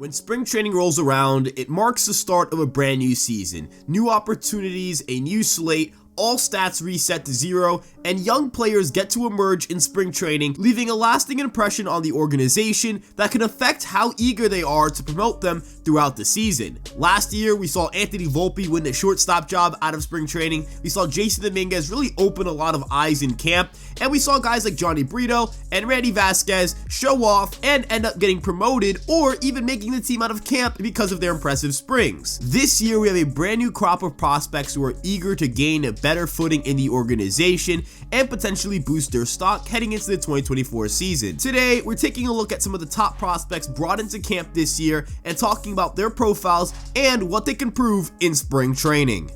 When spring training rolls around, it marks the start of a brand new season. New opportunities, a new slate, all stats reset to zero, and young players get to emerge in spring training, leaving a lasting impression on the organization that can affect how eager they are to promote them throughout the season. Last year, we saw Anthony Volpe win the shortstop job out of spring training, we saw Jason Dominguez really open a lot of eyes in camp, and we saw guys like Johnny Brito and Randy Vasquez show off and end up getting promoted or even making the team out of camp because of their impressive springs. This year, we have a brand new crop of prospects who are eager to gain a better footing in the organization and potentially boost their stock heading into the 2024 season. Today, we're taking a look at some of the top prospects brought into camp this year and talking about their profiles and what they can prove in spring training.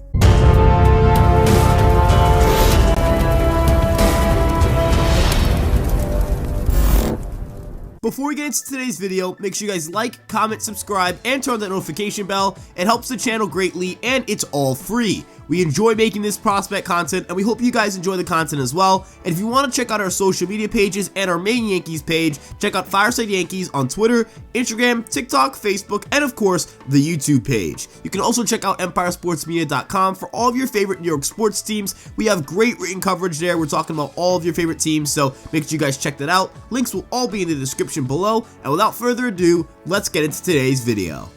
Before we get into today's video, make sure you guys like, comment, subscribe, and turn on that notification bell. It helps the channel greatly, and it's all free. We enjoy making this prospect content, and we hope you guys enjoy the content as well. And if you want to check out our social media pages and our main Yankees page, check out Fireside Yankees on Twitter, Instagram, TikTok, Facebook, and of course, the YouTube page. You can also check out EmpireSportsMedia.com for all of your favorite New York sports teams. We have great written coverage there. We're talking about all of your favorite teams, so make sure you guys check that out. Links will all be in the description below, and without further ado, let's get into today's video.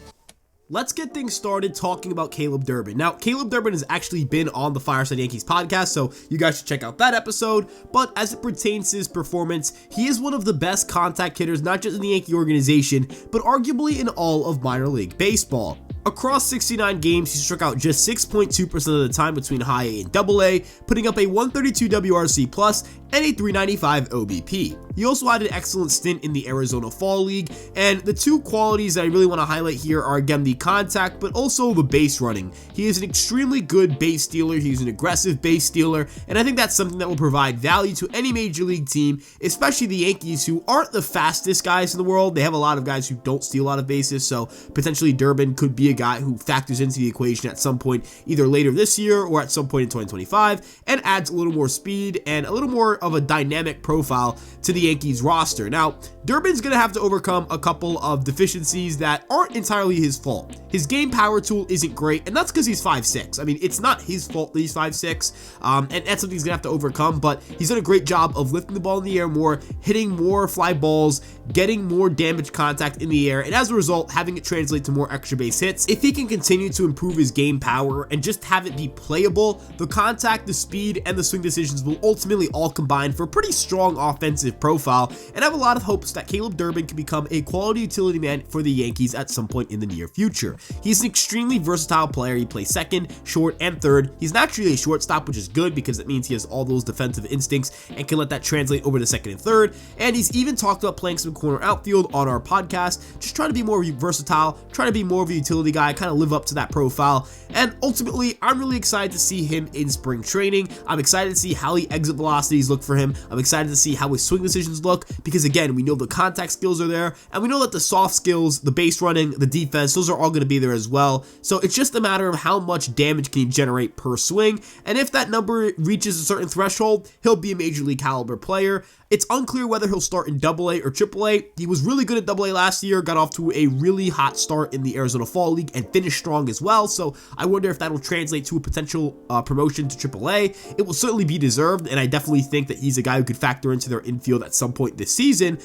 Let's get things started talking about Caleb Durban. Now, Caleb Durban has actually been on the Fireside Yankees podcast, so you guys should check out that episode. But as it pertains to his performance, he is one of the best contact hitters, not just in the Yankee organization, but arguably in all of minor league baseball. Across 69 games, he struck out just 6.2% of the time between high A and double A, putting up a 132 WRC plus and a 395 OBP. He also had an excellent stint in the Arizona Fall League, and the two qualities that I really want to highlight here are again the contact, but also the base running. He is an extremely good base stealer, he's an aggressive base stealer, and I think that's something that will provide value to any major league team, especially the Yankees, who aren't the fastest guys in the world. They have a lot of guys who don't steal a lot of bases, so potentially Durban could be a guy who factors into the equation at some point, either later this year or at some point in 2025, and adds a little more speed and a little more of a dynamic profile to the Yankees roster. Now, Durban's going to have to overcome a couple of deficiencies that aren't entirely his fault. His game power tool isn't great, and that's because he's 5'6". I mean, it's not his fault that he's 5'6", and that's something he's going to have to overcome, but he's done a great job of lifting the ball in the air more, hitting more fly balls, getting more damage contact in the air, and as a result, having it translate to more extra base hits. If he can continue to improve his game power and just have it be playable, the contact, the speed, and the swing decisions will ultimately all combine for a pretty strong offensive profile, and I have a lot of hopes that Caleb Durban can become a quality utility man for the Yankees at some point in the near future. He's an extremely versatile player. He plays second, short, and third. He's naturally a shortstop, which is good because it means he has all those defensive instincts and can let that translate over to second and third, and he's even talked about playing some corner outfield on our podcast, just trying to be more versatile, trying to be more of a utility guy, kind of live up to that profile, and ultimately, I'm really excited to see him in spring training. I'm excited to see how the exit velocities look for him. I'm excited to see how his swing decisions look, because again, we know the contact skills are there, and we know that the soft skills, the base running, the defense, those are all going to be there as well. So it's just a matter of how much damage can he generate per swing, and if that number reaches a certain threshold, he'll be a major league caliber player. It's unclear whether he'll start in AA or AAA. He was really good at AA last year, got off to a really hot start in the Arizona Fall League, and finished strong as well, so I wonder if that'll translate to a potential promotion to AAA. It will certainly be deserved, and I definitely think that he's a guy who could factor into their infield at some point this season,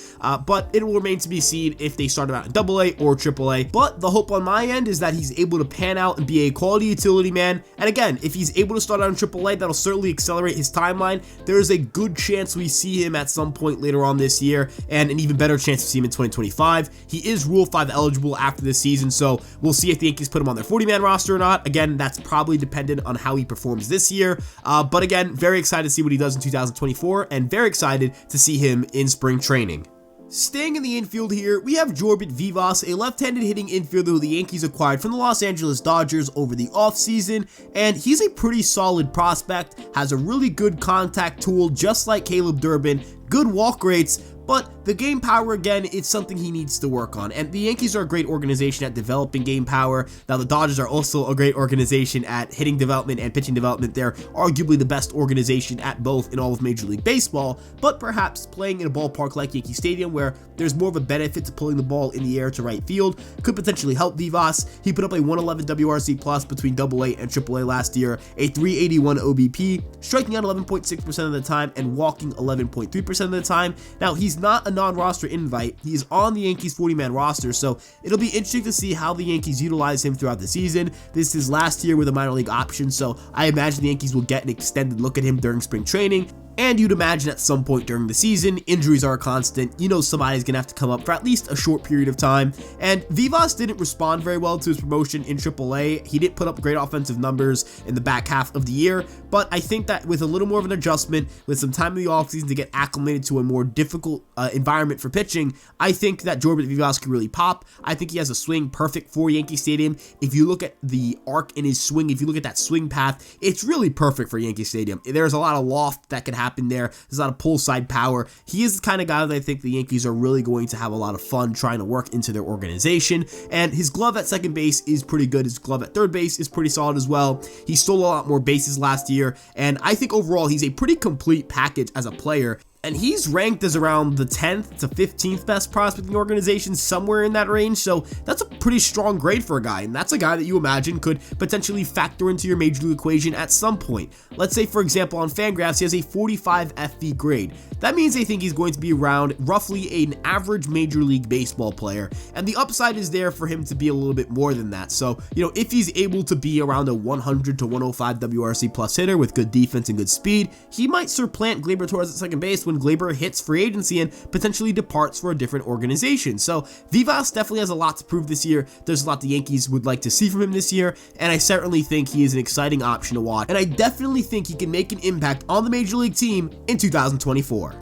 but it will remain to be seen if they start him out in AA or AAA. But the hope on my end is that he's able to pan out and be a quality utility man, and again, if he's able to start out in AAA, that'll certainly accelerate his timeline. There is a good chance we see him at some point later on this year, and an even better chance to see him in 2025. He is Rule 5 eligible after this season, so we'll see if the Yankees put him on their 40-man roster or not. Again, that's probably dependent on how he performs this year, but again, very excited to see what he does in 2024, and very excited to see him in spring training. Staying in the infield here, we have Jorbit Vivas, a left-handed hitting infielder who the Yankees acquired from the Los Angeles Dodgers over the offseason, and he's a pretty solid prospect, has a really good contact tool just like Caleb Durban, good walk rates, but the game power, again, it's something he needs to work on, and the Yankees are a great organization at developing game power. Now, the Dodgers are also a great organization at hitting development and pitching development. They're arguably the best organization at both in all of Major League Baseball, but perhaps playing in a ballpark like Yankee Stadium, where there's more of a benefit to pulling the ball in the air to right field, could potentially help Vivas. He put up a 111 WRC plus between AA and AAA last year, a 381 OBP, striking out 11.6% of the time and walking 11.3% of the time. Now, he's not a non-roster invite. He's on the Yankees 40-man roster, so it'll be interesting to see how the Yankees utilize him throughout the season. This is last year with a minor league option, so I imagine the Yankees will get an extended look at him during spring training. And you'd imagine at some point during the season, injuries are a constant. You know somebody's going to have to come up for at least a short period of time. And Vivas didn't respond very well to his promotion in AAA. He didn't put up great offensive numbers in the back half of the year. But I think that with a little more of an adjustment, with some time in the offseason to get acclimated to a more difficult environment for pitching, I think that Jordan Vivas could really pop. I think he has a swing perfect for Yankee Stadium. If you look at the arc in his swing, if you look at that swing path, it's really perfect for Yankee Stadium. There's a lot of loft that could happen there. There's a lot of pull side power. He is the kind of guy that I think the Yankees are really going to have a lot of fun trying to work into their organization. And his glove at second base is pretty good. His glove at third base is pretty solid as well. He stole a lot more bases last year, and I think overall he's a pretty complete package as a player. And he's ranked as around the 10th to 15th best prospect in the organization, somewhere in that range. So that's a pretty strong grade for a guy. And that's a guy that you imagine could potentially factor into your major league equation at some point. Let's say, for example, on Fangraphs, he has a 45 FV grade. That means they think he's going to be around roughly an average Major League Baseball player. And the upside is there for him to be a little bit more than that. So, if he's able to be around a 100 to 105 WRC plus hitter with good defense and good speed, he might supplant Gleyber Torres at second base when Gleyber hits free agency and potentially departs for a different organization. So Vivas definitely has a lot to prove this year. There's a lot the Yankees would like to see from him this year, and I certainly think he is an exciting option to watch, and I definitely think he can make an impact on the Major League team in 2024.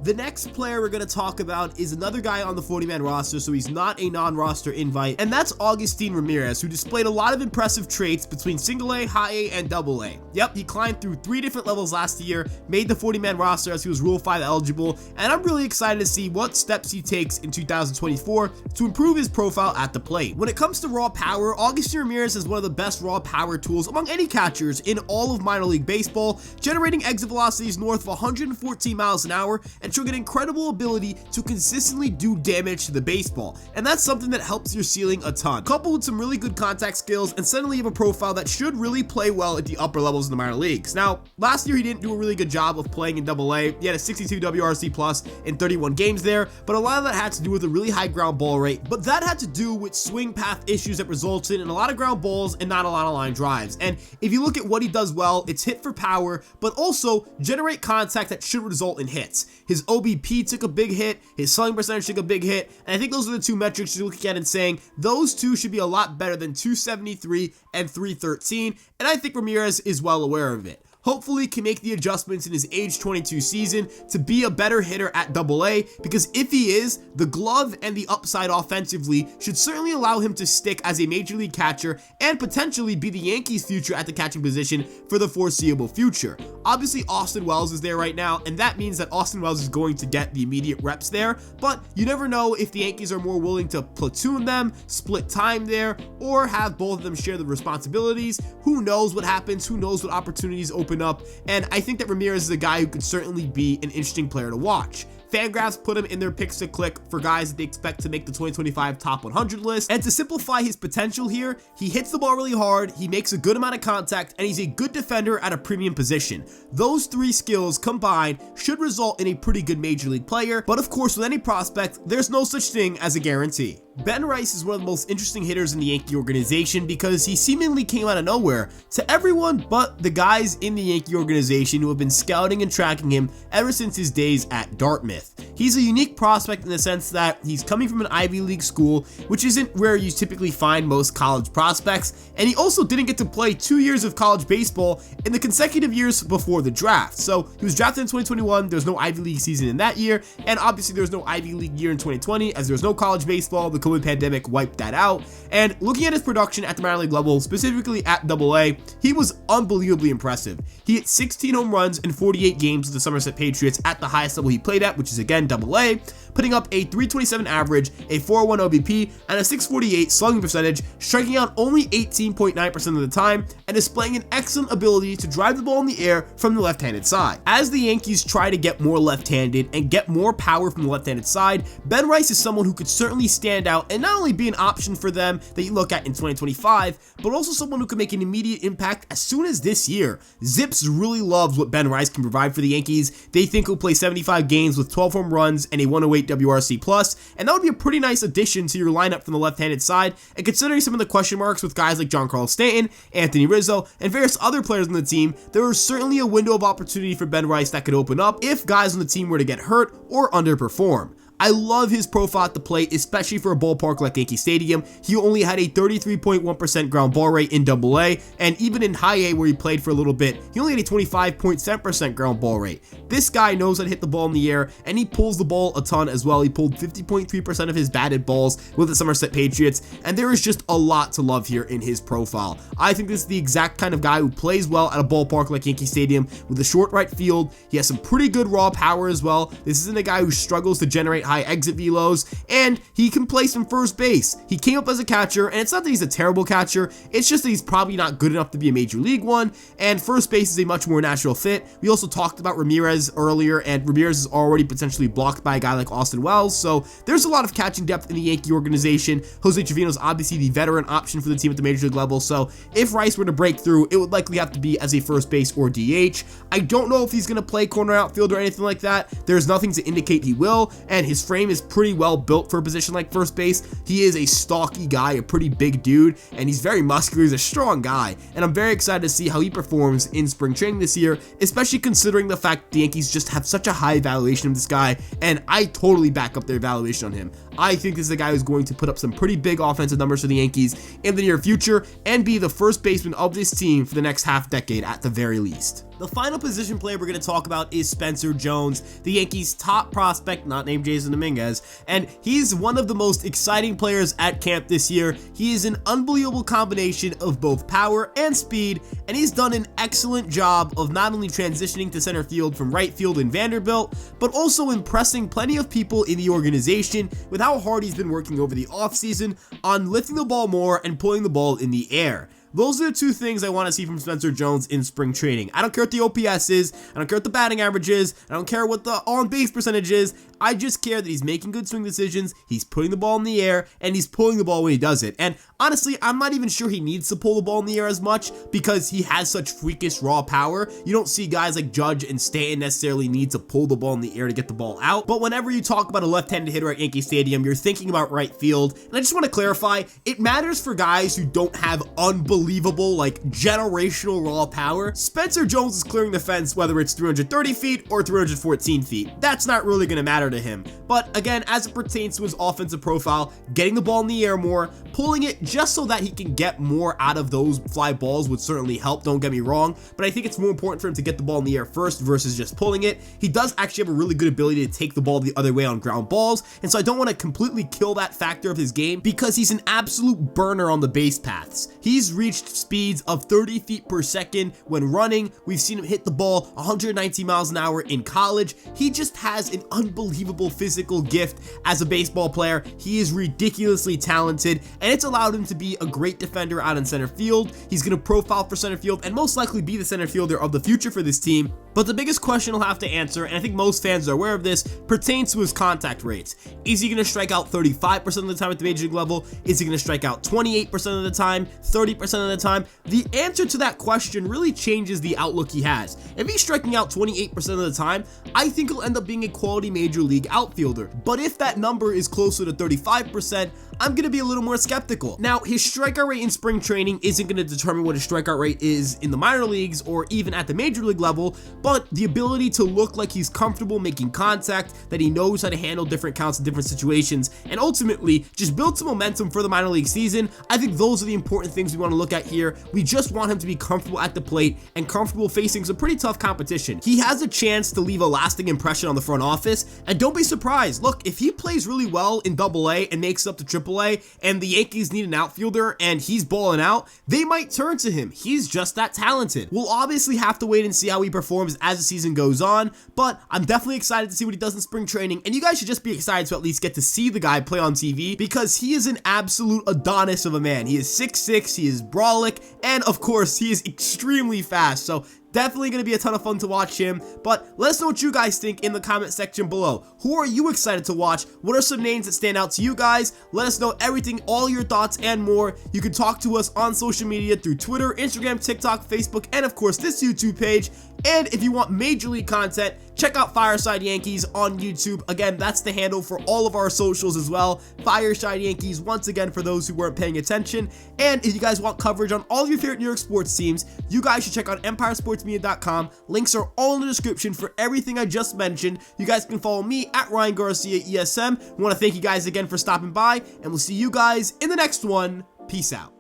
The next player we're going to talk about is another guy on the 40-man roster, so he's not a non-roster invite, and that's Augustine Ramirez, who displayed a lot of impressive traits between single A, high A, and double A. Yep, he climbed through 3 different levels last year, made the 40-man roster as he was Rule 5 eligible, and I'm really excited to see what steps he takes in 2024 to improve his profile at the plate. When it comes to raw power, Augustine Ramirez is one of the best raw power tools among any catchers in all of minor league baseball, generating exit velocities north of 114 miles an hour and showing an incredible ability to consistently do damage to the baseball, and that's something that helps your ceiling a ton. Coupled with some really good contact skills, and suddenly you have a profile that should really play well at the upper levels in the minor leagues. Now, last year he didn't do a really good job of playing in AA. He had a 62 WRC plus in 31 games there, but a lot of that had to do with a really high ground ball rate, but that had to do with swing path issues that resulted in a lot of ground balls and not a lot of line drives. And if you look at what he does well, it's hit for power, but also generate contact that should result in hits. His OBP took a big hit, his slugging percentage took a big hit, and I think those are the two metrics you're looking at and saying those two should be a lot better than 273 and 313, and I think Ramirez is well aware of it. Hopefully can make the adjustments in his age 22 season to be a better hitter at AA, because if he is, the glove and the upside offensively should certainly allow him to stick as a major league catcher and potentially be the Yankees' future at the catching position for the foreseeable future. Obviously, Austin Wells is there right now, and that means that Austin Wells is going to get the immediate reps there, but you never know if the Yankees are more willing to platoon them, split time there, or have both of them share the responsibilities. Who knows what happens? Who knows what opportunities open up? And I think that Ramirez is a guy who could certainly be an interesting player to watch. Fangraphs put him in their picks to click for guys that they expect to make the 2025 top 100 list. And to simplify his potential here, he hits the ball really hard, he makes a good amount of contact, and he's a good defender at a premium position. Those three skills combined should result in a pretty good major league player, but of course with any prospect, there's no such thing as a guarantee. Ben Rice is one of the most interesting hitters in the Yankee organization because he seemingly came out of nowhere to everyone but the guys in the Yankee organization who have been scouting and tracking him ever since his days at Dartmouth. He's a unique prospect in the sense that he's coming from an Ivy League school, which isn't where you typically find most college prospects, and he also didn't get to play 2 years of college baseball in the consecutive years before the draft. So he was drafted in 2021, there's no Ivy League season in that year, and obviously there's no Ivy League year in 2020 as there's no college baseball. The COVID pandemic wiped that out. And looking at his production at the minor league level, specifically at AA, he was unbelievably impressive. He hit 16 home runs in 48 games with the Somerset Patriots at the highest level he played at, which is again AA, putting up a 327 average, a 401 OBP, and a 648 slugging percentage, striking out only 18.9% of the time, and displaying an excellent ability to drive the ball in the air from the left-handed side. As the Yankees try to get more left-handed and get more power from the left-handed side, Ben Rice is someone who could certainly stand out and not only be an option for them that you look at in 2025, but also someone who can make an immediate impact as soon as this year. Zips really loves what Ben Rice can provide for the Yankees. They think he'll play 75 games with 12 home runs and a 108 WRC+, and that would be a pretty nice addition to your lineup from the left-handed side. And considering some of the question marks with guys like Giancarlo Stanton, Anthony Rizzo, and various other players on the team, there is certainly a window of opportunity for Ben Rice that could open up if guys on the team were to get hurt or underperform. I love his profile at the plate, especially for a ballpark like Yankee Stadium. He only had a 33.1% ground ball rate in AA, and even in high A where he played for a little bit, he only had a 25.7% ground ball rate. This guy knows how to hit the ball in the air, and he pulls the ball a ton as well. He pulled 50.3% of his batted balls with the Somerset Patriots, and there is just a lot to love here in his profile. I think this is the exact kind of guy who plays well at a ballpark like Yankee Stadium with a short right field. He has some pretty good raw power as well. This isn't a guy who struggles to generate high exit velos, and he can play some first base. He came up as a catcher, and it's not that he's a terrible catcher, it's just that he's probably not good enough to be a major league one, and first base is a much more natural fit. We also talked about Ramirez earlier, and Ramirez is already potentially blocked by a guy like Austin Wells, so there's a lot of catching depth in the Yankee organization. Jose Trevino's obviously the veteran option for the team at the major league level, so if Rice were to break through, it would likely have to be as a first base or DH. I don't know if he's going to play corner outfield or anything like that. There's nothing to indicate he will, and his frame is pretty well built for a position like first base. He is a stocky guy, a pretty big dude, and he's very muscular. He's a strong guy, and I'm very excited to see how he performs in spring training this year, especially considering the fact the Yankees just have such a high evaluation of this guy, and I totally back up their evaluation on him. I think this is a guy who's going to put up some pretty big offensive numbers for the Yankees in the near future and be the first baseman of this team for the next half decade at the very least. The final position player we're going to talk about is Spencer Jones, the Yankees' top prospect, not named Jason Dominguez, and he's one of the most exciting players at camp this year. He is an unbelievable combination of both power and speed, and he's done an excellent job of not only transitioning to center field from right field in Vanderbilt, but also impressing plenty of people in the organization with how hard he's been working over the offseason on lifting the ball more and pulling the ball in the air. Those are the two things I want to see from Spencer Jones in spring training. I don't care what the OPS is, I don't care what the batting average is, I don't care what the on-base percentage is, I just care that he's making good swing decisions, he's putting the ball in the air, and he's pulling the ball when he does it. And honestly, I'm not even sure he needs to pull the ball in the air as much because he has such freakish raw power. You don't see guys like Judge and Stanton necessarily need to pull the ball in the air to get the ball out. But whenever you talk about a left-handed hitter at Yankee Stadium, you're thinking about right field. And I just want to clarify, it matters for guys who don't have unbelievable, like generational raw power. Spencer Jones is clearing the fence whether it's 330 feet or 314 feet. That's not really going to matter to him. But again, as it pertains to his offensive profile, getting the ball in the air more, pulling it just so that he can get more out of those fly balls would certainly help, don't get me wrong, but I think it's more important for him to get the ball in the air first versus just pulling it. He does actually have a really good ability to take the ball the other way on ground balls, and so I don't want to completely kill that factor of his game because he's an absolute burner on the base paths. He's reached speeds of 30 feet per second when running. We've seen him hit the ball 119 miles an hour in college. He just has an unbelievable physical gift as a baseball player. He is ridiculously talented, and it's allowed him to be a great defender out in center field. He's going to profile for center field and most likely be the center fielder of the future for this team. But the biggest question he'll have to answer, and I think most fans are aware of this, pertains to his contact rates. Is he going to strike out 35% of the time at the major league level? Is he going to strike out 28% of the time, 30% of the time? The answer to that question really changes the outlook he has. If he's striking out 28% of the time, I think he'll end up being a quality major league outfielder. But if that number is closer to 35%, I'm going to be a little more skeptical. Now, his strikeout rate in spring training isn't going to determine what his strikeout rate is in the minor leagues or even at the major league level, but the ability to look like he's comfortable making contact, that he knows how to handle different counts in different situations, and ultimately just build some momentum for the minor league season, I think those are the important things we want to look at here. We just want him to be comfortable at the plate and comfortable facing some pretty tough competition. He has a chance to leave a lasting impression on the front office, and don't be surprised. Look, if he plays really well in AA and makes up to AAA AAA and the Yankees need an outfielder and he's balling out, they might turn to him. He's just that talented. We'll obviously have to wait and see how he performs as the season goes on, but I'm definitely excited to see what he does in spring training, and you guys should just be excited to at least get to see the guy play on TV because he is an absolute Adonis of a man. He is 6'6", he is brolic, and of course, he is extremely fast, so definitely going to be a ton of fun to watch him, but let us know what you guys think in the comment section below. Who are you excited to watch? What are some names that stand out to you guys? Let us know everything, all your thoughts and more. You can talk to us on social media through Twitter, Instagram, TikTok, Facebook, and of course this YouTube page. And if you want Major League content, check out Fireside Yankees on YouTube. Again, that's the handle for all of our socials as well. Fireside Yankees, once again, for those who weren't paying attention. And if you guys want coverage on all of your favorite New York sports teams, you guys should check out EmpireSportsMedia.com. Links are all in the description for everything I just mentioned. You guys can follow me at Ryan Garcia ESM. We want to thank you guys again for stopping by, and we'll see you guys in the next one. Peace out.